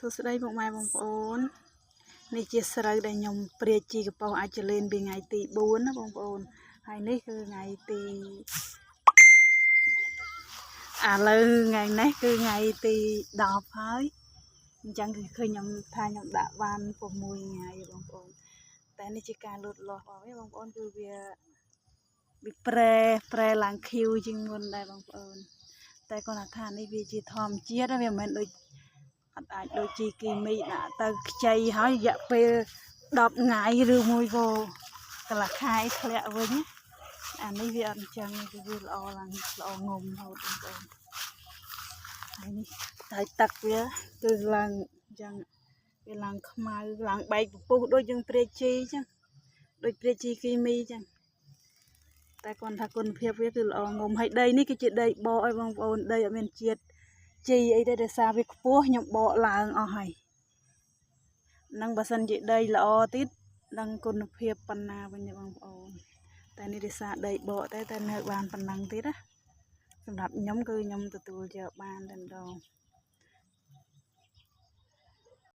សួស្តីបងប្អូននេះជាស្រូវដែលខ្ញុំព្រាជីកប៉ោះអាចលេនពីថ្ងៃទី4ណាបងប្អូនហើយនេះគឺថ្ងៃទីឥឡូវថ្ងៃនេះគឺថ្ងៃទី10ហើយអញ្ចឹងគឺឃើញខ្ញុំថាខ្ញុំដាក់បាន6ថ្ងៃបងប្អូនតែនេះជាការលូតលាស់បងប្អូនគឺវាប្រែឡើងខៀវជាងមុនដែរបងប្អូនតែគាត់ថានេះវាជាធម្មជាតិវាមិនមែនដូចអត់អាចដូចជីគីមីដាក់ទៅខ្ចីហើយរយៈពេល10ថ្ងៃឬមួយក៏កន្លះខែធ្លាក់វិញអានេះវាអត់អញ្ចឹងគឺវាល្អឡើងល្អងំហូតបងប្អូនហើយនេះតែទឹកវាគឺឡើងអញ្ចឹងវាឡើងខ្មៅឡើងបែកពពុះដូចយើងព្រាជីអញ្ចឹងដូចព្រាជីគីមីអញ្ចឹងតែគាត់ថាគុណភាពវាគឺល្អងំហើយដីនេះគឺជាដីបកឲ្យបងប្អូនដីអត់មានជាតិជីអីទេដោយសារវាខ្ពស់ខ្ញុំបកឡើងអស់ហើយនឹងបើសិនជាដីល្អទៀតដឹងគុណភាពប៉ុណ្ណាវិញទេបងប្អូនតែនេះដោយសារដីបកតែនៅបានប៉ុណ្ណឹងទៀតណាសម្រាប់ខ្ញុំគឺខ្ញុំទទួលយកបានតែម្ដង